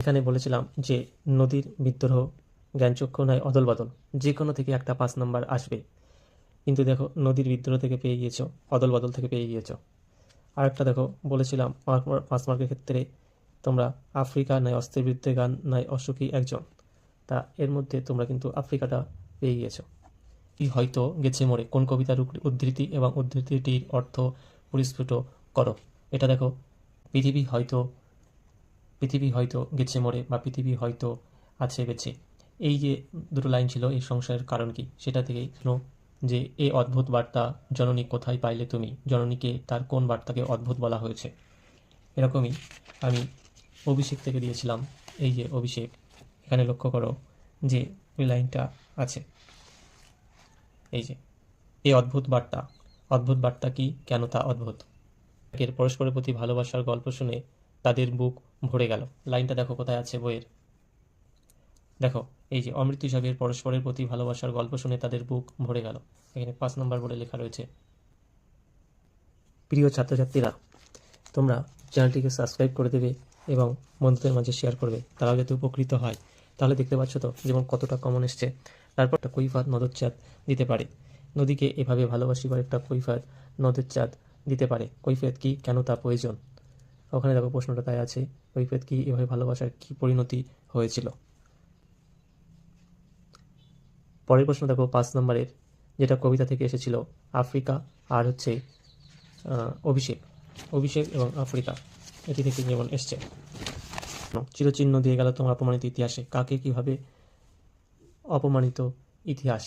এখানে বলেছিলাম যে নদীর বিদ্রোহ, জ্ঞানচক্ষু নয় অদল বদল, যে কোনো থেকে একটা 5 নাম্বার আসবে। কিন্তু দেখো নদীর বিদ্রোহ থেকে পেয়ে গিয়েছো, অদল বদল থেকে পেয়ে গিয়েছো। আর একটা দেখো বলেছিলাম 5 মার্কের ক্ষেত্রে তোমরা আফ্রিকা নয় অস্ত্রের বিরুদ্ধে গান নয় অসুখী একজন, তা এর মধ্যে তোমরা কিন্তু আফ্রিকাটা পেয়ে গিয়েছো। হয়তো গেছে মোড়ে কোন কবিতার উদ্ধৃতি এবং উদ্ধৃতিটির অর্থ পরিস্ফুট করো। এটা দেখো, পৃথিবী হয়তো পৃথিবী হয়তো গেছে মোড়ে বা পৃথিবী হয়তো আছে বেঁচে, এই যে দুটো লাইন ছিল, এই সংশয়ের কারণ কি সেটা থেকেই যে এই অদ্ভুত বার্তা জননী কোথায় পাইলে তুমি, জননীকে তার কোন বার্তাকে অদ্ভুত বলা হয়েছে। এরকমই আমি অভিষেক থেকে দিয়েছিলাম, এই যে অভিষেক, এখানে লক্ষ্য করো যে ওই লাইনটা আছে, এই যে এই অদ্ভুত বার্তা কি, কেন তা অদ্ভুত। এর পরস্পরের প্রতি ভালোবাসার গল্প শুনে তাদের বুক ভরে গেল। লাইনটা দেখো কোথায় আছে বইয়ের, দেখো এই যে অমৃত হিসাবের পরস্পরের প্রতি ভালোবাসার গল্প শুনে তাদের বুক ভরে গেল, এখানে 5 নম্বর বলে লেখা রয়েছে। প্রিয় ছাত্রছাত্রীরা, তোমরা চ্যানেলটিকে সাবস্ক্রাইব করে দেবে এবং বন্ধুদের মাঝে শেয়ার করবে, তারাও যাতে উপকৃত হয়। তাহলে দেখতে পাচ্ছ তো যেমন কতটা কমন এসছে। তারপর একটা কৈফাত নদর চাঁদ দিতে পারে, নদীকে এভাবে ভালোবাসি বা একটা কৈফাত নদের চাঁদ দিতে পারে। কৈফিয়ত কি, কেন তা প্রয়োজন। ওখানে দেখো প্রশ্নটা তাই আছে, কৈফিয়ত কি, এভাবে ভালোবাসার কি পরিণতি হয়েছিল। পরের প্রশ্ন দেখো 5 নম্বরের, যেটা কবিতা থেকে এসেছিল, আফ্রিকা আর হচ্ছে অভিষেক এবং আফ্রিকা, এটি থেকে যেমন এসছে। চিরচিহ্ন দিয়ে গেল তোমার অপমানিত ইতিহাসে, কাকে কিভাবে অপমানিত ইতিহাস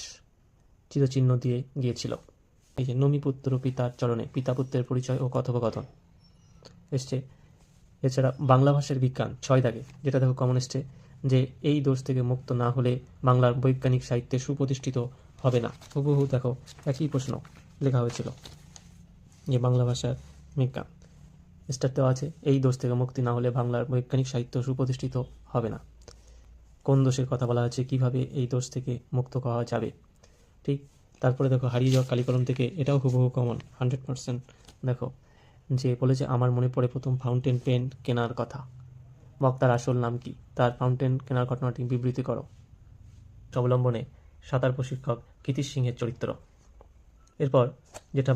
চিরচিহ্ন দিয়ে গিয়েছিল। এই যে নমিপুত্র পিতার চরণে, পিতা পুত্রের পরিচয় ও কথোপকথন এসছে। এছাড়া বাংলা ভাষার বিজ্ঞান 6 দাগে, যেটা দেখো কমন এসছে, যে এই দোষ থেকে মুক্ত না হলে বাংলার বৈজ্ঞানিক সাহিত্যে সুপ্রতিষ্ঠিত হবে না। হুবহু দেখো একই প্রশ্ন লেখা হয়েছিল, যে বাংলা ভাষার বিজ্ঞান স্টার দেওয়া আছে, এই দোষ থেকে মুক্তি না হলে বাংলার বৈজ্ঞানিক সাহিত্য সুপ্রতিষ্ঠিত হবে না। কোন দোষের কথা বলা হয়েছে, কিভাবে এই দোষ থেকে মুক্ত হওয়া যাবে, ঠিক। তারপরে দেখো হারিয়ে যাওয়া কালিকলম থেকে, এটাও হুবহু কমন 100%। দেখো যে বলেছে আমার মনে পড়ে প্রথম ফাউন্টেন পেন কেনার কথা, বক্তার আসল নাম কি, তার ফাউন্টেন কেনার ঘটনাটি বিবৃতি করো। অবলম্বনে সাঁতার প্রশিক্ষক কীর্তি সিংহের চরিত্র। এরপর যেটা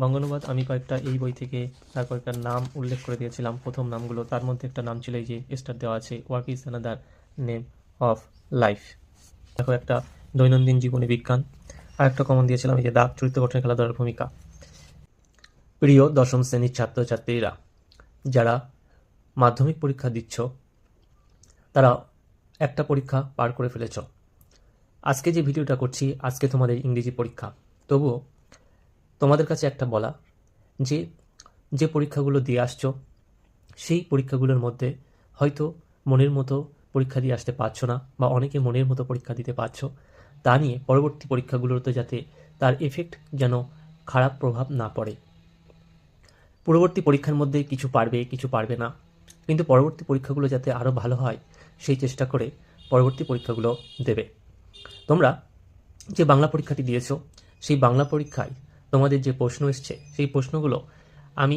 বঙ্গানুবাদ আমি কয়েকটা এই বই থেকে তার কয়েকটা নাম উল্লেখ করে দিয়েছিলাম, প্রথম নামগুলো, তার মধ্যে একটা নাম ছিল এই যে স্টার দেওয়া আছে, work is another name of life. দেখো একটা দৈনন্দিন জীবনী বিজ্ঞান, আর একটা কমন দিয়েছিলাম এই যে দাগ চরিত্র গঠনে খেলাধুলার ভূমিকা। প্রিয় 10ম শ্রেণীর ছাত্রছাত্রীরা, যারা মাধ্যমিক পরীক্ষা দিচ্ছ, তারা একটা পরীক্ষা পার করে ফেলেছ। আজকে যে ভিডিওটা করছি, আজকে তোমাদের ইংরেজি পরীক্ষা। তবুও তোমাদের কাছে একটা বলা, যে যে পরীক্ষাগুলো দিয়ে আসছো, সেই পরীক্ষাগুলোর মধ্যে হয়তো মনের মতো পরীক্ষা দিয়ে আসতে পারছো না, বা অনেকে মনের মতো পরীক্ষা দিতে পারছো, তা নিয়ে পরবর্তী পরীক্ষাগুলোতে যাতে তার এফেক্ট যেন খারাপ প্রভাব না পড়ে। পূর্ববর্তী পরীক্ষার মধ্যে কিছু পারবে, কিছু পারবে না, কিন্তু পরবর্তী পরীক্ষাগুলো যাতে আরও ভালো হয় সেই চেষ্টা করে পরবর্তী পরীক্ষাগুলো দেবে। তোমরা যে বাংলা পরীক্ষাটি দিয়েছো, সেই বাংলা পরীক্ষায় তোমাদের যে প্রশ্ন এসছে, সেই প্রশ্নগুলো আমি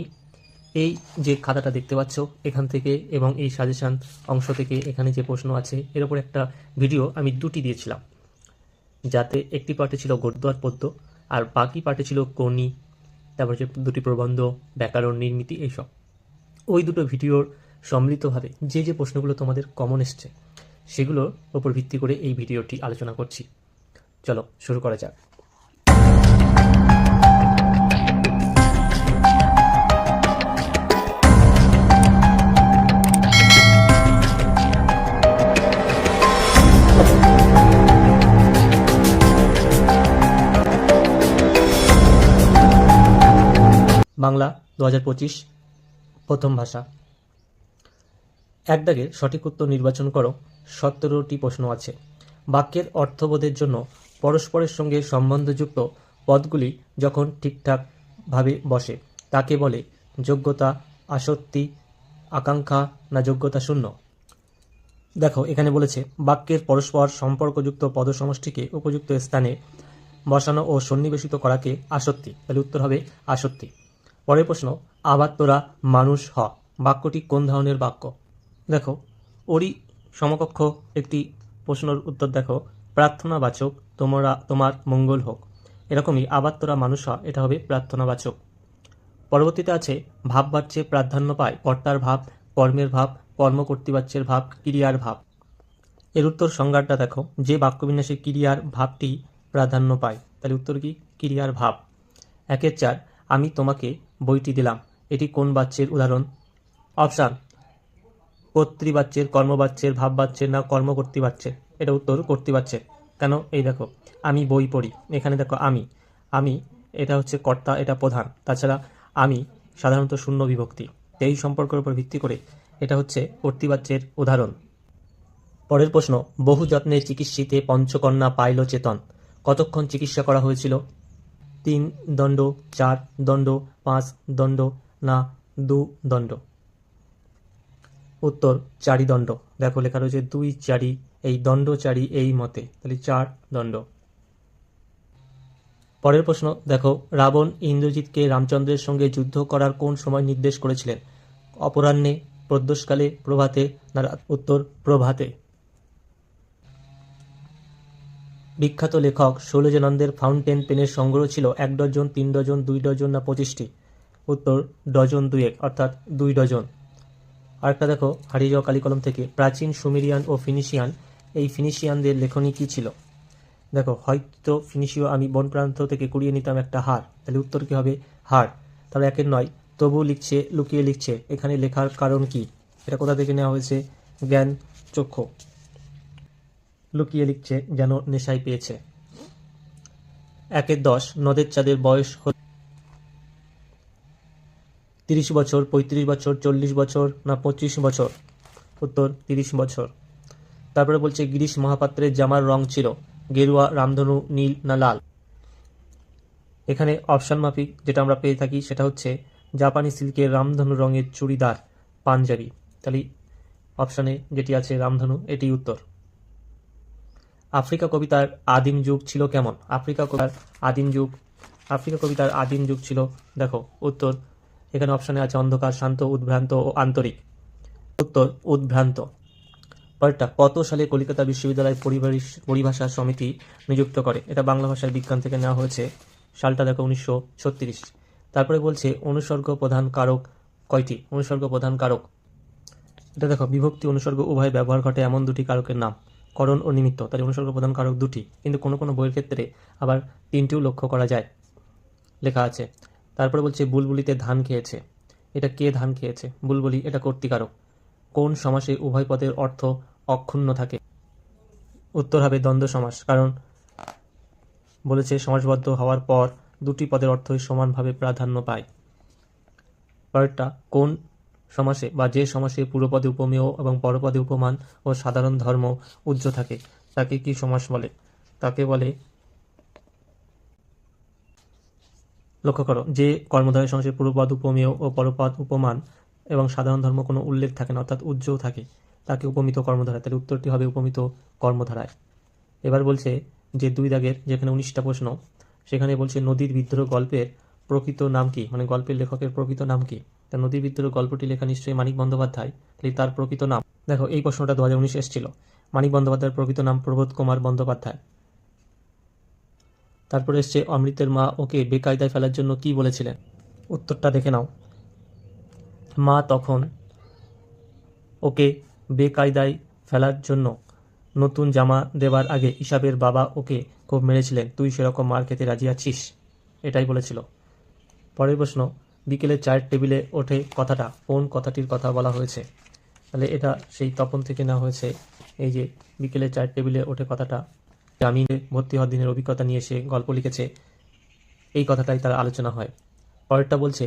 এই যে খাতাটা দেখতে পাচ্ছ এখান থেকে এবং এই সাজেশান অংশ থেকে, এখানে যে প্রশ্ন আছে এর উপর একটা ভিডিও আমি 2টি দিয়েছিলাম, যাতে একটি পার্টে ছিল গদ্য আর পদ্য, আর বাকি পার্টে ছিল কোনি, তারপর হচ্ছে 2টি প্রবন্ধ, ব্যাকরণ, নির্মিতি, এইসব। ওই দুটো ভিডিওর সম্মিলিতভাবে যে যে প্রশ্নগুলো তোমাদের কমন এসছে, সেগুলোর উপর ভিত্তি করে এই ভিডিওটি আলোচনা করছি। চলো শুরু করা যাক। বাংলা 2025 প্রথম ভাষা। এক দাগের সঠিক উত্তর নির্বাচন করো। 17টি প্রশ্ন আছে। বাক্যের অর্থবোধের জন্য পরস্পরের সঙ্গে সম্বন্ধযুক্ত পদগুলি যখন ঠিকঠাকভাবে বসে তাকে বলে যোগ্যতা, আসক্তি, আকাঙ্ক্ষা না যোগ্যতা শূন্য। দেখো এখানে বলেছে বাক্যের পরস্পর সম্পর্কযুক্ত পদসমষ্টিকে উপযুক্ত স্থানে বসানো ও সন্নিবেশিত করাকে আসক্তি, তাহলে উত্তর হবে আসক্তি। পরের প্রশ্ন, আবার তোরা মানুষ হ, বাক্যটি কোন ধরনের বাক্য। দেখো ওরই সমকক্ষ একটি প্রশ্নের উত্তর দেখো, প্রার্থনাবাচক তোমার মঙ্গল হোক। এরকমই আবার তোরা মানুষ হ, এটা হবে প্রার্থনাবাচক। পরবর্তীতে আছে ভাববাচ্যে প্রাধান্য পায় কর্তার ভাব, কর্মের ভাব, কর্মকর্তৃবাচ্যের ভাব, ক্রিয়ার ভাব। এর উত্তর সংজ্ঞাটা দেখো, যে বাক্যবিন্যাসে ক্রিয়ার ভাবটি প্রাধান্য পায়, তাহলে উত্তর কি? ক্রিয়ার ভাব। 1-4 আমি তোমাকে বইটি দিলাম, এটি কোন বাচ্যের উদাহরণ? অপশান কর্তৃবাচ্যের, কর্মবাচ্যের, ভাববাচ্যের না কর্মকর্তৃবাচ্যের? এটা উত্তর কর্তৃবাচ্যের। কেন? এই দেখো, আমি বই পড়ি, এখানে দেখো আমি এটা হচ্ছে কর্তা, এটা প্রধান। তাছাড়া আমি সাধারণত শূন্য বিভক্তি, এই সম্পর্কের উপর ভিত্তি করে এটা হচ্ছে কর্তৃবাচ্যের উদাহরণ। পরের প্রশ্ন, বহু যত্নে চিকিৎসিতে পঞ্চকন্যা পাইল চেতন, কতক্ষণ চিকিৎসা করা হয়েছিল? 3 দণ্ড, 4 দণ্ড, 5 দণ্ড না 2 দণ্ড? উত্তর 4 দণ্ড। দেখো লেখা রয়েছে 2 4, এই দণ্ড 4 এই মতে, তাহলে 4 দণ্ড। পরের প্রশ্ন দেখো, রাবণ ইন্দ্রজিৎকে রামচন্দ্রের সঙ্গে যুদ্ধ করার কোন সময় নির্দেশ করেছিলেন? অপরাহ্নে, প্রদোষকালে, প্রভাতে না? উত্তর প্রভাতে। বিখ্যাত লেখক শৈলজানন্দের ফাউন্টেন পেনের সংগ্রহ ছিল 1 ডজন, 3 ডজন, 2 ডজন না 25টি? উত্তর ডজন 2, অর্থাৎ 2 ডজন। আরেকটা দেখো হারিয়ে যাওয়া কালিকলম থেকে, প্রাচীন সুমেরিয়ান ও ফিনিশিয়ান, এই ফিনিশিয়ানদের লেখনী কি ছিল? দেখো, হয়তো ফিনিশীয় আমি বন প্রান্ত থেকে কুড়িয়ে নিতাম একটা হার, তাহলে উত্তর কি হবে? হার। তাহলে 1-এর 9 তবু লিখছে, লুকিয়ে লিখছে, এখানে লেখার কারণ কি? এটা কোথা থেকে নেওয়া হয়েছে? জ্ঞান চক্ষু। লুকিয়ে লিখছে যেন নেশায় পেয়েছে। 1-10 নদের চাঁদের বয়স হল 30 বছর, 35 বছর, 40 বছর না 25 বছর? উত্তর 30 বছর। তারপরে বলছে গিরিশ মহাপাত্রের জামার রং ছিল গেরুয়া, রামধনু, নীল না লাল? এখানে অপশান মাফিক যেটা আমরা পেয়ে থাকি সেটা হচ্ছে জাপানি সিল্কের রামধনু রঙের চুড়িদার, পাঞ্জাবি। তাহলে অপশানে যেটি আছে রামধনু, এটি উত্তর। আফ্রিকা কবিতার আদিম যুগ ছিল কেমন? আফ্রিকা কবিতার আদিম যুগ ছিল, দেখো উত্তর এখানে অপশানে আছে অন্ধকার, শান্ত, উদ্ভ্রান্ত ও আন্তরিক। উত্তর উদ্ভ্রান্ত। পরেরটা, কত সালে কলকাতা বিশ্ববিদ্যালয় পরিভাষা সমিতি নিযুক্ত করে? এটা বাংলা ভাষার বিজ্ঞান থেকে নেওয়া হয়েছে, সালটা দেখো 1936। তারপরে বলছে অনুসর্গ প্রধান কারক কয়টি? অনুসর্গ প্রধান কারক, এটা দেখো বিভক্তি অনুসর্গ উভয় ব্যবহার ঘটে এমন 2টি কারকের নাম, করণ ও নিমিত্ত। তাই অনুসর্গ প্রধান কারক 2টি, কিন্তু কোনো কোনো বইয়ের ক্ষেত্রে আবার 3টিও লক্ষ্য করা যায়, লেখা আছে। তারপরে বলছে বুলবুলিতে ধান খেয়েছে, এটা কে ধান খেয়েছে? বুলবুলি, এটা কর্তৃকারক। কোন সমাসে উভয় পদের অর্থ অক্ষুণ্ণ থাকে? উত্তর হবে দ্বন্দ্ব সমাস, কারণ বলেছে সমাসবদ্ধ হওয়ার পর 2টি পদের অর্থই সমানভাবে প্রাধান্য পায়। পরেরটা, কোন সমাসে বা যে সমাসে পূর্বপদে উপমেয় এবং পরপদে উপমান ও সাধারণ ধর্ম উজ্জ্ব থাকে তাকে কি সমাস বলে? তাকে বলে, লক্ষ্য করো, যে কর্মধারয় সমাসে পূর্বপদ উপমেয় ও পরপদ উপমান এবং সাধারণ ধর্ম কোনো উল্লেখ থাকে না, অর্থাৎ উজ্জ্বল থাকে, তাকে উপমিত কর্মধারা। তাহলে উত্তরটি হবে উপমিত কর্মধারায়। এবার বলছে যে 2 দাগের যেখানে 19টা প্রশ্ন, সেখানে বলছে নদীর বিদ্রোহ গল্পের প্রকৃত নাম কি? মানে গল্পের লেখকের প্রকৃত নাম কি? তা নদীর বিদ্রোহ গল্পটি লেখা নিশ্চয়ই মানিক বন্দ্যোপাধ্যায়, তাহলে তার প্রকৃত নাম দেখো, এই প্রশ্নটা 2019 এসেছিল। মানিক বন্দ্যোপাধ্যায়ের প্রকৃত নাম প্রবোধ কুমার বন্দ্যোপাধ্যায়। তারপরে এসছে অমৃতের মা ওকে বেকায়দায় ফেলার জন্য কি বলেছিলেন? উত্তরটা দেখে নাও। মা তখন ওকে বেকায়দায় ফেলার জন্য নতুন জামা দেবার আগে ইসাবের বাবা ওকে খুব মেরেছিলেন, তুই সেরকম মার খেতে রাজি আছিস, এটাই বলেছিল। পরের প্রশ্ন, বিকেলে চায়ের টেবিলে ওঠে কথাটা কোন কথাটির কথা বলা হয়েছে? তাহলে এটা সেই তপন থেকে নেওয়া হয়েছে। এই যে বিকেলে চায়ের টেবিলে ওঠে কথাটা, জামিনে ভর্তি হওয়ার দিনের অভিজ্ঞতা নিয়ে সে গল্প লিখেছে, এই কথাটাই তার আলোচনা হয়। পরেরটা বলছে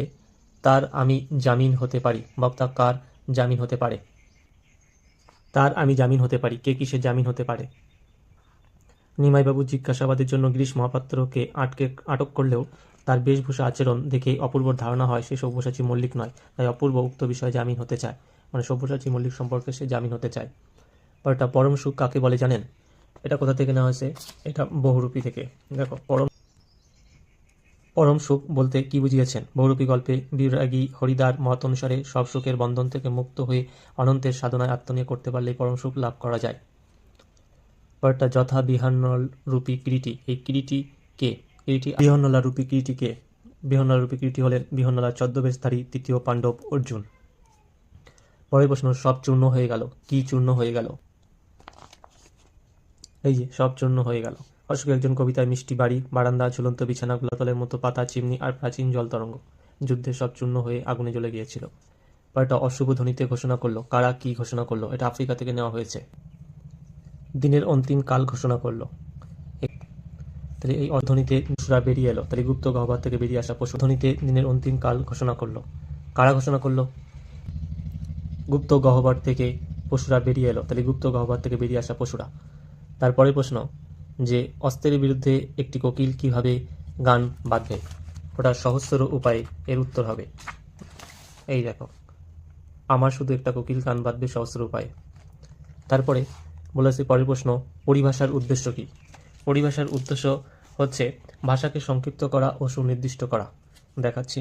তার আমি জামিন হতে পারি, বক্তা কার জামিন হতে পারে? তার আমি জামিন হতে পারি, কে কিসের জামিন হতে পারে? নিমাইবাবু জিজ্ঞাসাবাদের জন্য গিরিশ মহাপাত্রকে আটক করলেও তার বেশভূষা আচরণ দেখে অপূর্বর ধারণা হয় সে সব্যসাচী মল্লিক নয়, তাই অপূর্ব উক্ত বিষয়ে জামিন হতে চায়, মানে সব্যসাচী মল্লিক সম্পর্কে সে জামিন হতে চায়। পরেরটা, পরম সুখ কাকে বলে জানেন? এটা কোথা থেকে নেওয়া হয়েছে? এটা বহুরূপী থেকে। দেখো, পরম সুখ বলতে কি বুঝিয়েছেন? বহুরূপী গল্পে বিরাগী হরিদ্বার মত অনুসারে সব সুখের বন্ধন থেকে মুক্ত হয়ে অনন্তের সাধনায় আত্মনিয়োগ করতে পারলেই পরম সুখ লাভ করা যায়। পরেরটা যথা বিহান্নল রূপী কিরীটি। এই কিরীটি কে? কিরীটি বিহন্নলা রূপী কিরীটি কে? বিহন্নলা রূপী কিরীটি হলেন বিহন্নলার ছদ্মবেশধারী তৃতীয় পাণ্ডব অর্জুন। পরের প্রশ্ন, সব চূর্ণ হয়ে গেল। কি চূর্ণ হয়ে গেল? এই যে সব চূর্ণ হয়ে গেল। অশোক একজন কবিতায় মিষ্টি বাড়ি, বারান্দা, ঝুলন্ত বিছানা, গোলাতলের মতো পাতা, চিমনি আর প্রাচীন জল তরঙ্গ যুদ্ধে সব চূর্ণ হয়ে আগুনে জ্বলে গিয়েছিল। পরেরটা অশুভ ধ্বনিতে ঘোষণা করলো। কারা কি ঘোষণা করলো? এটা আফ্রিকা থেকে নেওয়া হয়েছে। দিনের অন্তিম কাল ঘোষণা করলো। তাহলে এই অধ্বনিতে পশুরা বেরিয়ে এলো। তাহলে গুপ্ত গহ্বর থেকে বেরিয়ে আসা পশু। ধ্বনিতে দিনের অন্তিম কাল ঘোষণা করলো। কারা ঘোষণা করলো? গুপ্ত গহ্বর থেকে পশুরা বেরিয়ে এলো। তাহলে গুপ্ত গহ্বর থেকে বেরিয়ে আসা পশুরা। তারপরে প্রশ্ন যে অস্ত্রের বিরুদ্ধে একটি কোকিল কিভাবে গান বাঁধবে? ওটা সহস্র উপায়ে এর উত্তর হবে। এই দেখো, আমার শুধু একটা কোকিল গান বাঁধবে সহস্র উপায়ে। তারপরে বলেছে পরের প্রশ্ন, পরিভাষার উদ্দেশ্য কি? পরিভাষার উদ্দেশ্য হচ্ছে ভাষাকে সংক্ষিপ্ত করা ও সুনির্দিষ্ট করা। দেখাচ্ছি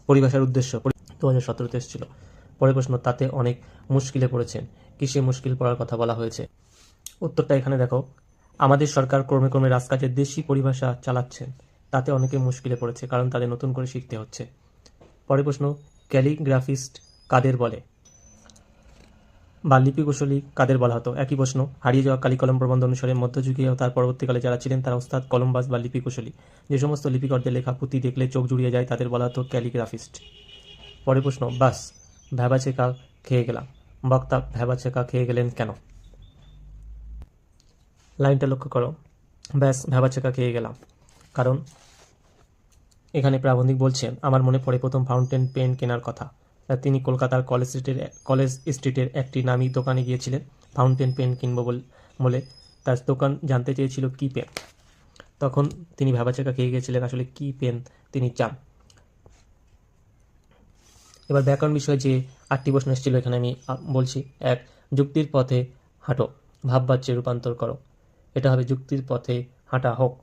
পরিভাষার উদ্দেশ্য 2017-তে এসেছিল। পরের প্রশ্ন, তাতে অনেক মুশকিলে পড়েছেন। কিসে মুশকিল পড়ার কথা বলা হয়েছে? উত্তরটা এখানে দেখো, আমাদের সরকার ক্রমে ক্রমে রাজকাজের দেশি পরিভাষা চালাচ্ছেন, তাতে অনেকে মুশকিলে পড়েছে, কারণ তাদের নতুন করে শিখতে হচ্ছে। পরের প্রশ্ন, ক্যালিগ্রাফিস্ট কাদের বলে বা লিপিকুশলী কাদের বলা হতো? একই প্রশ্ন। হারিয়ে যাওয়া কালি কলম প্রবন্ধ অনুসারে মধ্যযুগে ও তার পরবর্তীকালে যারা ছিলেন তারা ওস্তাদ কলমবাজ বা লিপিকুশলী। যে সমস্ত লিপিকরদের লেখা পুঁথি দেখলে চোখ জুড়িয়ে যায় তাদের বলা হতো ক্যালিগ্রাফিস্ট। পরের প্রশ্ন, বাস ভ্যাবাচেকা খেয়ে গেলাম। বক্তা ভ্যাবাচেকা খেয়ে গেলেন কেন? লাইনটা লক্ষ্য করো, ব্যাস ভ্যাবাচেকা খেয়ে গেলাম। কারণ এখানে প্রাবন্ধিক বলছেন, আমার মনে পড়ে প্রথম ফাউন্টেন পেন কেনার কথা। তিনি কলকাতার কলেজ স্ট্রিটের একটি নামী দোকানে গিয়েছিলেন ফাউন্টেন পেন কিনবো বলে। তার দোকান জানতে চেয়েছিল কি পেন। তখন তিনি ভ্যাবাচেকা খেয়ে গিয়েছিলেন আসলে কি পেন তিনি চান। এবার ব্যাকরণ বিষয়ে যে 8টি প্রশ্ন এসেছিল এখানে আমি বলছি। 1, যুক্তির পথে হাঁটো, ভাববাচ্যে রূপান্তর করো। এটা হবে যুক্তির পথে হাঁটা হোক।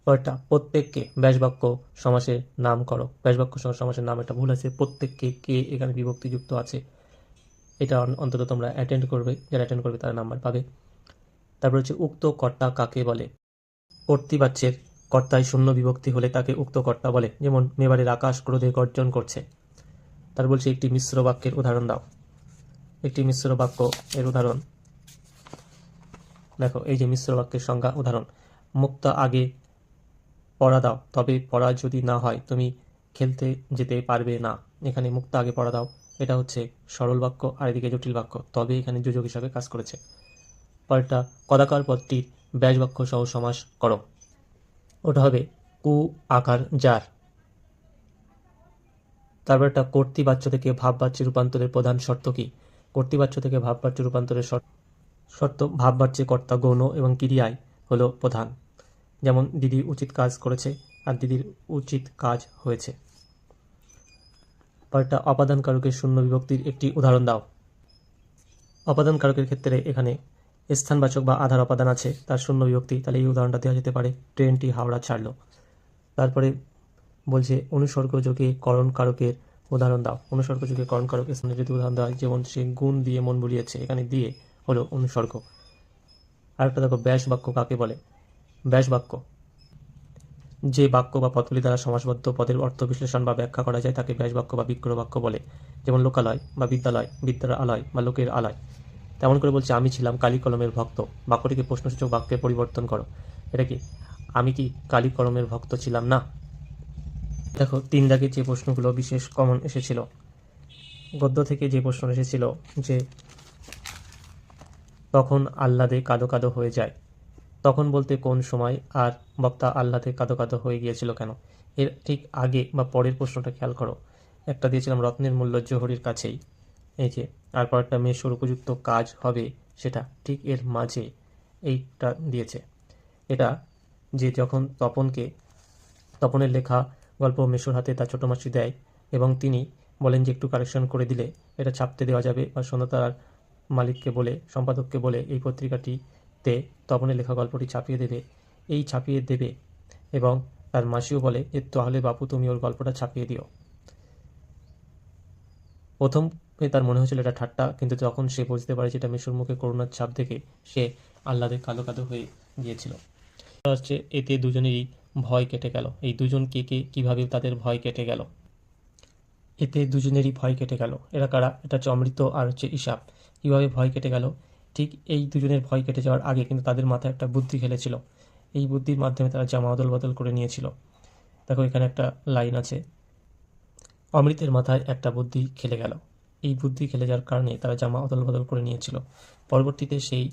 পরেরটা, প্রত্যেককে ব্যাসবাক্য সমাসের নাম করো। ব্যাসবাক্য সমাসের নাম, এটা ভুল আছে। প্রত্যেককে কে এখানে বিভক্তিযুক্ত আছে। এটা অন্তত তোমরা অ্যাটেন্ড করবে, যারা অ্যাটেন্ড করবে তারা নাম্বার পাবে। তারপর হচ্ছে উক্ত কর্তা কাকে বলে? কর্তৃবাচ্যের কর্তায় শূন্য বিভক্তি হলে তাকে উক্ত কর্তা বলে। যেমন মেবারের আকাশ ক্রোধে গর্জন করছে। তার বলছে একটি মিশ্র বাক্যের উদাহরণ দাও। একটি মিশ্র বাক্য এর উদাহরণ দেখো, এই যে মিশ্র বাক্যের সংজ্ঞা উদাহরণ, মুক্তা আগে পড়া দাও, তবে পড়া যদি না হয় তুমি খেলতে যেতে পারবে না। এখানে মুক্তা আগে পড়া দাও, এটা হচ্ছে সরল বাক্য, আর এদিকে জটিল বাক্য, তবে এখানে যোজক হিসাবে কাজ করেছে। পরেরটা, কদাকার পদটির ব্যাস বাক্য সহ সমাস করো। ওটা হবে কু আকার যার। তারপর একটা, কর্তৃবাচ্য থেকে ভাববাচ্যে রূপান্তরের প্রধান শর্ত কি? কর্তৃবাচ্য থেকে ভাববাচ্য রূপান্তরের শর্ত ভাববাচ্যে কর্তা গৌণ এবং ক্রিয়ায় হলো প্রধান। যেমন দিদি উচিত কাজ করেছে আর দিদির উচিত কাজ হয়েছে। পরেরটা, অপাদান কারকের শূন্য বিভক্তির একটি উদাহরণ দাও। অপাদান কারকের ক্ষেত্রে এখানে স্থানবাচক বা আধার অপাদান আছে, তার শূন্য বিভক্তি, তাহলে এই উদাহরণটা দেওয়া যেতে পারে, ট্রেনটি হাওড়া ছাড়লো। তারপরে বলছে অনুসর্গ যোগে করণ কারকের উদাহরণ দাও। অনুসর্গ যোগে করণ কারক স্থানে যদি উদাহরণ দেওয়া হয়, যেমন সে গুণ দিয়ে মন বুলিয়েছে, এখানে দিয়ে হলো অনুসর্গ। আরেকটা দেখো, ব্যাস বাক্য কাকে বলে? ব্যাস বাক্য যে বাক্য বা পদগুলি দ্বারা সমাসবদ্ধ পদের অর্থ বিশ্লেষণ বা ব্যাখ্যা করা যায় তাকে ব্যাস বাক্য বা বিগ্রহ বাক্য বলে। যেমন লোকালয় বা বিদ্যালয়, বিদ্যার আলয় বা লোকের আলয়। তেমন করে বলছে, আমি ছিলাম কালি কলমের ভক্ত। বাক্যটিকে প্রশ্নসূচক বাক্যে পরিবর্তন করো। এটা কি, আমি কি কালি কলমের ভক্ত ছিলাম না? দেখো 3 দাগে যে প্রশ্নগুলো বিশেষ কমন এসেছিল, গদ্য থেকে যে প্রশ্ন এসেছিল যে তখন আহ্লাদে কাদো কাদো হয়ে যায়, তখন বলতে কোন সময়, আর বক্তা আহ্লাদে কাদো কাদো হয়ে গিয়েছিল কেন? এর ঠিক আগে বা পরের প্রশ্নটা খেয়াল করো। একটা দিয়েছিলাম রত্নের মূল্য জহরির কাছেই, এই যে, আর পরেরটা মেষর উপযুক্ত কাজ হবে সেটা, ঠিক এর মাঝে এইটা দিয়েছে। এটা যে যখন তপনের লেখা গল্প মেষর হাতে তার ছোট মাসি দেয় এবং তিনি বলেন যে একটু কারেকশন করে দিলে এটা ছাপতে দেওয়া যাবে, বা সন্ধ্যাতারার মালিককে বলে, সম্পাদককে বলে এই পত্রিকাটিতে তপনের লেখা গল্পটি ছাপিয়ে দেবে। এই ছাপিয়ে দেবে এবং তার মাসিও বলে যে তাহলে বাপু তুমি ওর গল্পটা ছাপিয়ে দিও। প্রথমে তার মনে হয়েছিল এটা ঠাট্টা, কিন্তু যখন সে বুঝতে পারে যেটা মিশুর মুখে করুণার ছাপ দেখে সে আহ্লাদে কালো কালো হয়ে গিয়েছিল। হচ্ছে এতে দুজনেরই ভয় কেটে গেল। এই দুজন কে কিভাবে তাদের ভয় কেটে গেল, এতে দুজনেরই ভয় কেটে গেল। এরা কারা? এটা হচ্ছে অমৃত আর হচ্ছে ইসাব। কীভাবে ভয় কেটে গেল? ঠিক এই দুজনের ভয় কেটে যাওয়ার আগে কিন্তু তাদের মাথায় একটা বুদ্ধি খেলেছিল। এই বুদ্ধির মাধ্যমে তারা জামা অদল বদল করে নিয়েছিল। দেখো এখানে একটা লাইন আছে, অমৃতের মাথায় একটা বুদ্ধি খেলে গেল। এই বুদ্ধি খেলে যাওয়ার কারণে তারা জামা অদল বদল করে নিয়েছিল। পরবর্তীতে সেই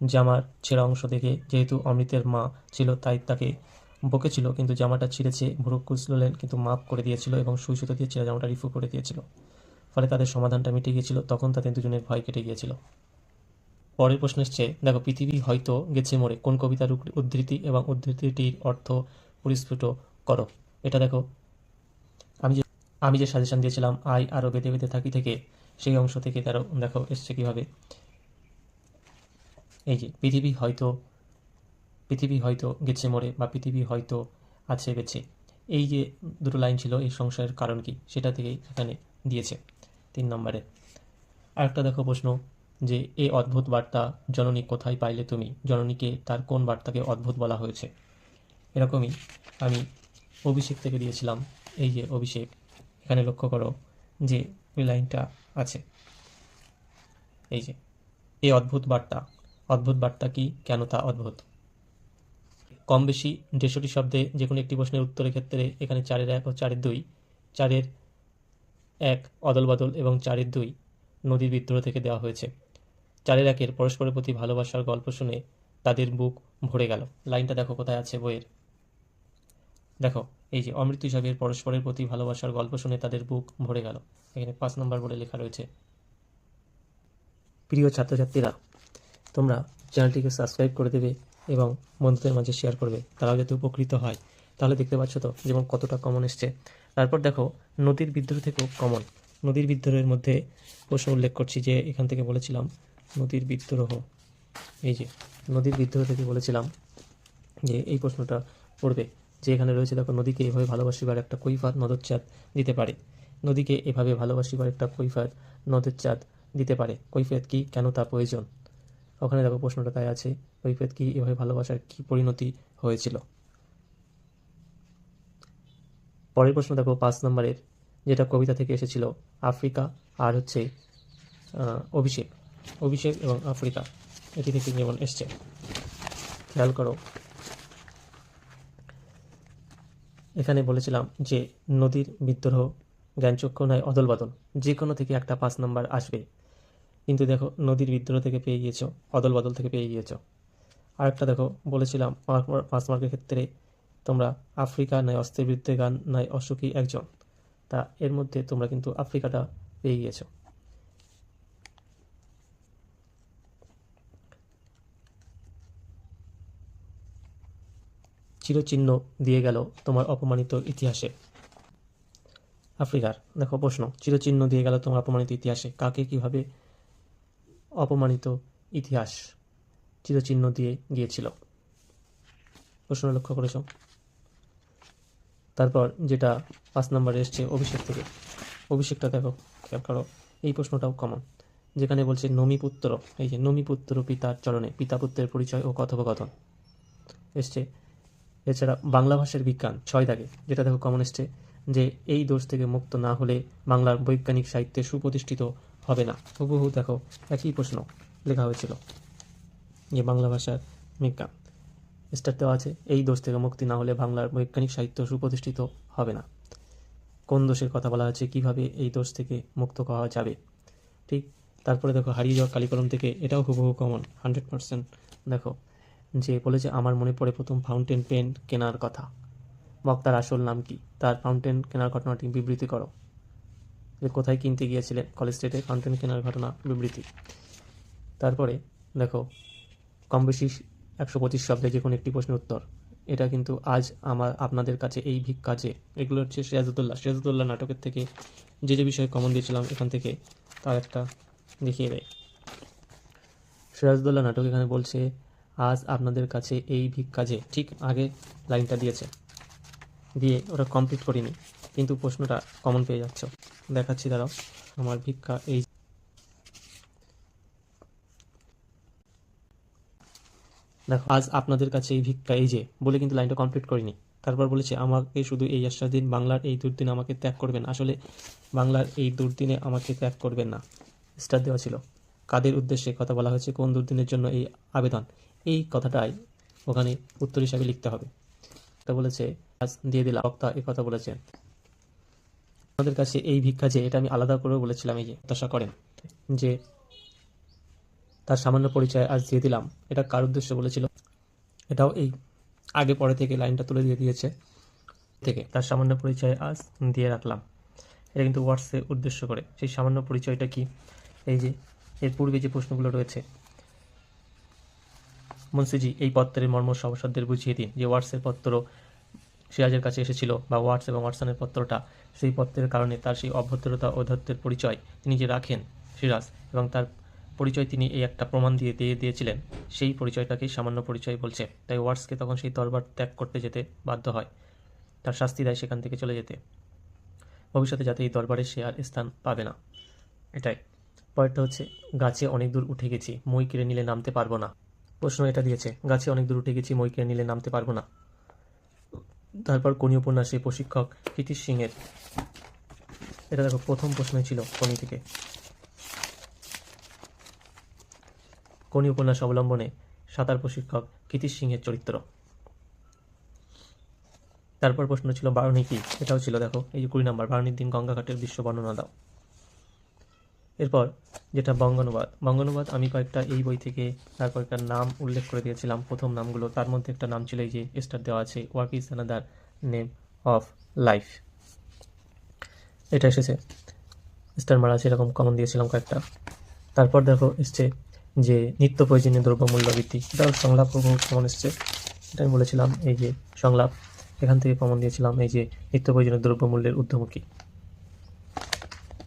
জামার ছেঁড়া অংশ দেখে যেহেতু অমৃতের মা ছিল তাই তাকে বকেছিল, কিন্তু জামাটা ছিঁড়েছে ভুরু কুচলেন কিন্তু মাপ করে দিয়েছিল এবং সুই সুতো দিয়ে ছেঁড়া জামাটা রিফু করে দিয়েছিল। ফলে তাদের সমাধানটা মিটে গিয়েছিল। তখন তাদের দুজনের ভয় কেটে গিয়েছিল। পরের প্রশ্ন এসছে, দেখো পৃথিবী হয়তো গেছে মরে কোন কবিতার উদ্ধৃতি এবং উদ্ধৃতিটির অর্থ পরিস্ফুট করো। এটা দেখো আমি যে সাজেশন দিয়েছিলাম আই আরও বেঁধে বেঁধে থাকি থেকে, সেই অংশ থেকে তারও দেখো এসছে কীভাবে। এই যে পৃথিবী হয়তো গেছে মরে বা পৃথিবী হয়তো আছে বেঁচে, এই যে দুটো লাইন ছিল এই সংশয়ের কারণ কি সেটা থেকেই এখানে দিয়েছে 3 নম্বরে। আরেকটা দেখো প্রশ্ন যে এই অদ্ভুত বার্তা জননী কোথায় পাইলে তুমি, জননীকে তার কোন বার্তাকে অদ্ভুত বলা হয়েছে। এরকমই আমি অভিষেক থেকে দিয়েছিলাম। এই যে অভিষেক, এখানে লক্ষ্য করো যে ওই লাইনটা আছে, এই যে এই অদ্ভুত বার্তা কি, কেন তা অদ্ভুত। কম বেশি 150টি শব্দে যে কোনো একটি প্রশ্নের উত্তরের ক্ষেত্রে এখানে 4-এর 1 ও 4-এর 2, 4-এর 1 অদল বদল এবং 4-এর 2 নদীর বিদ্রোহ থেকে দেওয়া হয়েছে। 4-এর 1-এর পরস্পরের প্রতি ভালোবাসার গল্প শুনে তাদের বুক ভরে গেল। লাইনটা দেখো কোথায় আছে বইয়ের, দেখো এই যে অমৃত হিসাবের পরস্পরের প্রতি ভালোবাসার গল্প শুনে তাদের বুক ভরে গেল, এখানে 5 নম্বর বলে লেখা রয়েছে। প্রিয় ছাত্রছাত্রীরা, তোমরা চ্যানেলটিকে সাবস্ক্রাইব করে দেবে এবং বন্ধুদের মাঝে শেয়ার করবে, তারাও যাতে উপকৃত হয়। তাহলে দেখতে পাচ্ছ তো যেমন কতটা কমন এসছে। তারপর দেখো নদীর বিদ্রোহ থেকেও কমন। নদীর বিদ্রোহের মধ্যে প্রশ্ন উল্লেখ করছি যে এখান থেকে বলেছিলাম নদীর বিদ্রোহ, এই যে নদীর বিদ্রোহ থেকে বলেছিলাম যে এই প্রশ্নটা পড়বে, যে এখানে রয়েছে দেখো নদীকে এভাবে ভালোবাসিবার একটা কৈফিয়ত নদচ্চাঁদ দিতে পারে। নদীকে এভাবে ভালোবাসিবার একটা কৈফিয়ত নদচ্চাঁদ দিতে পারে। কৈফিয়ত কি, কেন তা প্রয়োজন। ওখানে দেখো প্রশ্নটা তাই আছে, কৈফিয়ত কি, এভাবে ভালোবাসার কি পরিণতি হয়েছিল। পরের প্রশ্ন দেখো 5 নম্বরের, যেটা কবিতা থেকে এসেছিল, আফ্রিকা আর হচ্ছে অভিষেক এবং আফ্রিকা, এটি থেকে যেমন এসছে খেয়াল করো। এখানে বলেছিলাম যে নদীর বিদ্রোহ, জ্ঞানচক্ষু নয় অদল বদল, যে কোনো থেকে একটা 5 নম্বর আসবে। কিন্তু দেখো নদীর বিদ্রোহ থেকে পেয়ে গিয়েছো, অদল বদল থেকে পেয়ে গিয়েছো। আরেকটা দেখো বলেছিলাম 5 মার্কের ক্ষেত্রে তোমরা আফ্রিকা নয় অস্ত্রের বিরুদ্ধে গান নয় অসুখী একজন, তা এর মধ্যে তোমরা কিন্তু আফ্রিকাটা পেয়ে গিয়েছো। চিরচিহ্ন দিয়ে গেল তোমার অপমানিত ইতিহাসে। আফ্রিকার দেখো প্রশ্ন, চিরচিহ্ন দিয়ে গেল তোমার অপমানিত ইতিহাসে, কাকে কিভাবে অপমানিত ইতিহাস চিরচিহ্ন দিয়ে গিয়েছিল, প্রশ্ন লক্ষ্য করেছ। তারপর যেটা 5 নম্বরে এসছে অভিষেক থেকে, অভিষেকটা দেখো খেয়াল করো, এই প্রশ্নটাও কমন, যেখানে বলছে নমিপুত্র, এই যে নমিপুত্র পিতার চরণে, পিতা পুত্রের পরিচয় ও কথোপকথন এসছে। এছাড়া বাংলা ভাষার বিজ্ঞান 6 দাগে, যেটা দেখো কমন এসছে, যে এই দোষ থেকে মুক্ত না হলে বাংলার বৈজ্ঞানিক সাহিত্যে সুপ্রতিষ্ঠিত হবে না। হুবহু দেখো একই প্রশ্ন লেখা হয়েছিল, যে বাংলা ভাষার বিজ্ঞান স্টার দেওয়া আছে, এই দোষ থেকে মুক্তি না হলে বাংলার বৈজ্ঞানিক সাহিত্য সুপ্রতিষ্ঠিত হবে না। কোন দোষের কথা বলা হয়েছে, কিভাবে এই দোষ থেকে মুক্ত করা যাবে, ঠিক। তারপরে দেখো হারিয়ে যাওয়া কালিকলম থেকে, এটাও হুবহু কমন 100%। দেখো যে বলেছে আমার মনে পড়ে প্রথম ফাউন্টেন পেন কেনার কথা, বক্তার আসল নাম কি, তার ফাউন্টেন কেনার ঘটনাটি বিবৃতি করো। যে কোথায় কিনতে গিয়েছিলেন, কলেজ স্ট্রিটে ফাউন্টেন কেনার ঘটনা বিবৃতি। তারপরে দেখো কম বেশি 125 শব্দে যে কোনো একটি প্রশ্নের উত্তর। এটা কিন্তু আজ আপনাদের কাছে এই কাজে, এগুলো হচ্ছে সিরাজউদ্দৌলা নাটকের থেকে যে বিষয়ে কমন দিয়েছিলাম এখান থেকে তার একটা দেখিয়ে দেয়। সিরাজউদ্দৌলা নাটক এখানে বলছে আজ আপনাদের কাছে এই কাজে, ঠিক আগে লাইনটা দিয়েছে দিয়ে ওটা কমপ্লিট করিনি, কিন্তু প্রশ্নটা কমন পেয়ে যাচ্ছ। দেখাচ্ছি, দাঁড়াও। আমার ভিক্ষা এই, দেখো, আজ আপনাদের কাছে এই ভিক্ষা এই যে বলে কিন্তু লাইনটা কমপ্লিট করিনি। তারপর বলেছে, আমাকে শুধু এই আশ্বাস দিন, বাংলার এই দুর্দিনে আমাকে ত্যাগ করবেন। আসলে বাংলার এই দুর্দিনে আমাকে ত্যাগ করবেন না। স্টার দেওয়া ছিল। কাদের উদ্দেশ্যে কথা বলা হয়েছে, কোন দুর্দিনের জন্য এই আবেদন, এই কথাটাই ওখানে উত্তর হিসাবে লিখতে হবে। এটা বলেছে, আজ দিয়ে দিলাম, বক্তা এই কথা বলেছেন। আমাদের কাছে এই ভিক্ষা যে, এটা আমি আলাদা করে বলেছিলাম, এই যে প্রত্যাশা করেন যে তার সামান্য পরিচয় আজ দিয়ে দিলাম, এটা কার উদ্দেশ্যে বলেছিল, এটাও এই আগে পরে থেকে লাইনটা তুলে দিয়ে দিয়েছে, থেকে তার সামান্য পরিচয় আজ দিয়ে রাখলাম। এটা কিন্তু ওয়ার্ডসে উদ্দেশ্য করে। সেই সামান্য পরিচয়টা কি, এই যে এর পূর্বে যে প্রশ্নগুলো রয়েছে, মুন্সিজি এই পত্রের মর্ম সভাসদদের বুঝিয়ে দিন। যে ওয়ার্ডসের পত্র সিরাজের কাছে এসেছিল, বা ওয়াটস এবং ওয়াটসনের পত্রটা, সেই পত্রের কারণে তার সেই অভদ্রতা ঔদ্ধত্যের পরিচয় তিনি যে রাখেন সিরাজ, এবং তার পরিচয় তিনি এই একটা প্রমাণ দিয়েছিলেন, সেই পরিচয়টাকেই সামান্য পরিচয় বলছে। তাই ওয়াটসকে তখন সেই দরবার ত্যাগ করতে যেতে বাধ্য হয়, তার শাস্তি দেয় সেখান থেকে চলে যেতে, ভবিষ্যতে যাতে এই দরবারে সে আর স্থান পাবে না। এটাই পরেরটা হচ্ছে, গাছে অনেক দূর উঠে গেছি, মই কেড়ে নিলে নামতে পারবো না। প্রশ্ন এটা দিয়েছে, গাছে অনেক দূর উঠে গেছি, মই কেড়ে নিলে নামতে পারবো না। তারপর কোনি উপন্যাসে প্রশিক্ষক কীর্তি সিংয়ের, এটা দেখো প্রথম প্রশ্নই ছিল কোনি থেকে, কোনি উপন্যাস অবলম্বনে সাঁতার প্রশিক্ষক কীর্তি সিংয়ের চরিত্র। তারপর প্রশ্ন ছিল বারণী কি, এটাও ছিল, দেখো এই যে 20 নম্বর, বারণীর দিন গঙ্গাঘাটের দৃশ্য বর্ণনা দাও। এরপর যেটা বঙ্গানুবাদ আমি কয়েকটা এই বই থেকে তার কয়েকটা নাম উল্লেখ করে দিয়েছিলাম, প্রথম নামগুলো। তার মধ্যে একটা নাম ছিল এই যে স্টার দেওয়া আছে, work is another name of life, এটা এসেছে, স্টার মারা আছে, এরকম কমন দিয়েছিলাম কয়েকটা। তারপর দেখো এসছে যে নিত্য প্রয়োজনীয় দ্রব্যমূল্য বৃদ্ধি, এটাও সংলাপ কমন এসছে, এটা আমি বলেছিলাম এই যে সংলাপ, এখান থেকে কমন দিয়েছিলাম এই যে নিত্য প্রয়োজনীয় দ্রব্যমূল্যের ঊর্ধ্বমুখী।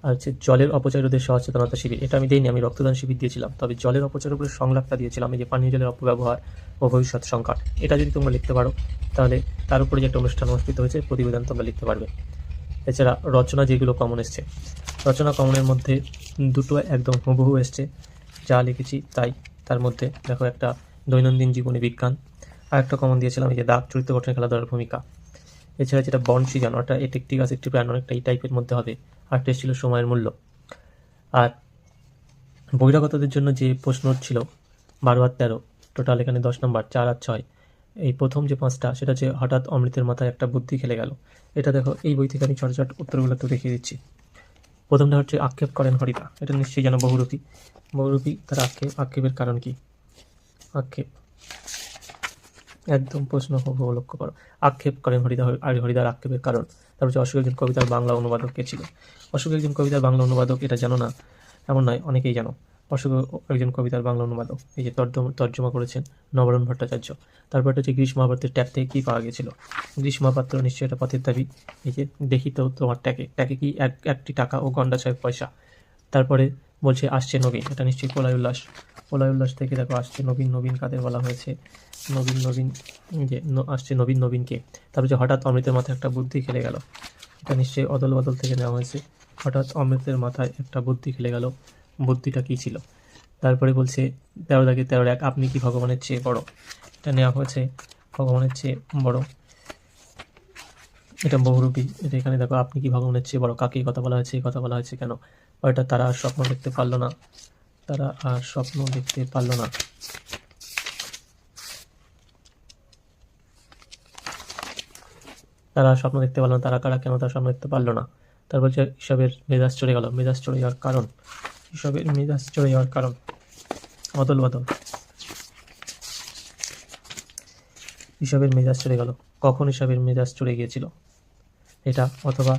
আর হচ্ছে জলের অপচয় রোধে সচেতনতা শিবির, এটা আমি দিইনি, আমি রক্তদান শিবির দিয়েছিলাম, তবে জলের অপচয়ের উপরে সংলাপটা দিয়েছিলাম, এই যে পানীয় জলের অপব্যবহার ও ভবিষ্যৎ সংকট। এটা যদি তোমরা লিখতে পারো, তাহলে তার উপরে যে একটা অনুষ্ঠান অনুষ্ঠিত হয়েছে প্রতিবেদন তোমরা লিখতে পারবে। এছাড়া রচনা যেগুলো কমন এসছে, রচনা কমনের মধ্যে দুটো একদম হুবহু এসছে, যা লিখেছি তাই। তার মধ্যে দেখো একটা দৈনন্দিন জীবনে বিজ্ঞান, আর একটা কমন দিয়েছিলাম এই যে দাগ চরিত্র গঠনে খেলাধুলার ভূমিকা। এছাড়া যেটা বনসৃজন, অর্থাৎ একটি গাছ একটি প্রাণ, অনেকটা এই টাইপের মধ্যে হবে। আরেকটা ছিল সময়ের মূল্য। আর বহিরাগতদের জন্য যে প্রশ্ন ছিল 12 আর 13, টোটাল এখানে 10 নম্বর, 4 আর 6। এই প্রথম যে 5টা, সেটা হচ্ছে হঠাৎ অমৃতের মাথায় একটা বুদ্ধি খেলে গেল। এটা দেখো এই বই থেকে আমি ছোট ছোট উত্তরগুলো একটু দেখিয়ে দিচ্ছি। প্রথমটা হচ্ছে আক্ষেপ করেন হরিদা, এটা নিশ্চয়ই যেন বহুরূপী তার আক্ষেপের কারণ কি, আক্ষেপ একদম প্রশ্ন হুবহু লক্ষ্য করো, আক্ষেপ করেন হরিদার আক্ষেপের কারণ। তারপর হচ্ছে অশোক একজন কবিতার বাংলা অনুবাদক কে ছিল, অশোক একজন কবিতার বাংলা অনুবাদক, এটা জানো না এমন নয়, অনেকেই জানো। অশোক একজন কবিতার বাংলা অনুবাদক, এই যে তর্জমা করেছেন নবরণ ভট্টাচার্য। তারপর হচ্ছে গ্রীষ্ম মহাপাত্রের ট্যাগ থেকে কী পাওয়া গেছিল, গ্রীষ্ম মহাপাত্র নিশ্চয়ই এটা পথের দাবি, এই যে দেখি তো তোমার ট্যাগে কি, একটি টাকা ও গন্ডা 6 পয়সা। তারপরে বলছে আসছে নবীন, এটা নিশ্চয়ই প্রলয় উল্লাস থেকে দেখো আসছে নবীন কাদের বলা হয়েছে, নবীন যে আসছে নবীনকে। তারপর যে হঠাৎ অমৃতের মাথায় একটা বুদ্ধি খেলে গেল, এটা নিশ্চয়ই অদল বদল থেকে নেওয়া হয়েছে, হঠাৎ অমৃতের মাথায় একটা বুদ্ধি খেলে গেল, বুদ্ধিটা কী ছিল। তারপরে বলছে 13 দাগে 13 এক, আপনি কি ভগবানের চেয়ে বড়, এটা নেওয়া হয়েছে ভগবানের চেয়ে বড়, এটা বহুরূপী। এটা এখানে দেখো আপনি কি ভগবানের চেয়ে বড়, কাকে কথা বলা হয়েছে, কথা বলা হয়েছে কেন, ওইটা তারা আর স্বপ্ন দেখতে পারলো না, তারা আর স্বপ্ন দেখতে পারলো না। তারা স্বপ্ন দেখতে পারলো না, তারা কারা, কেন তারা স্বপ্ন দেখতে পারলো না। তারপর যে হিসাবের মেজাজ চড়ে গেল, মেজাজ চড়ে যাওয়ার কারণ, হিসাবের মেজাজ চড়ে যাওয়ার কারণ অদল বদল, হিসাবের মেজাজ চড়ে গেল, কখন হিসাবের মেজাজ চড়ে গিয়েছিল এটা, অথবা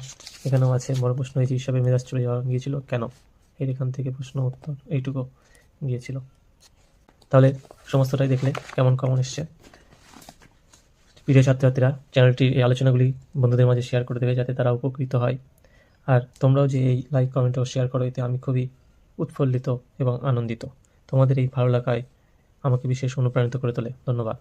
এখানেও আছে বড় প্রশ্ন, এই যে হিসাবের মেজাজ চড়ে যাওয়া গিয়েছিল কেন, এখান থেকে প্রশ্ন উত্তর এইটুকু গিয়েছিল। তাহলে সমস্তটাই দেখলে কেমন কমন এসছে। প্রিয় ছাত্রছাত্রীরা, চ্যানেলটির এই আলোচনাগুলি বন্ধুদের মাঝে শেয়ার করে দেবে, যাতে তারা উপকৃত হয়। আর তোমরাও যে এই লাইক কমেন্ট ও শেয়ার করো, এতে আমি খুবই উৎফুল্লিত এবং আনন্দিত। তোমাদের এই ভালো লাগায় আমাকে বিশেষ অনুপ্রাণিত করে তোলে। ধন্যবাদ।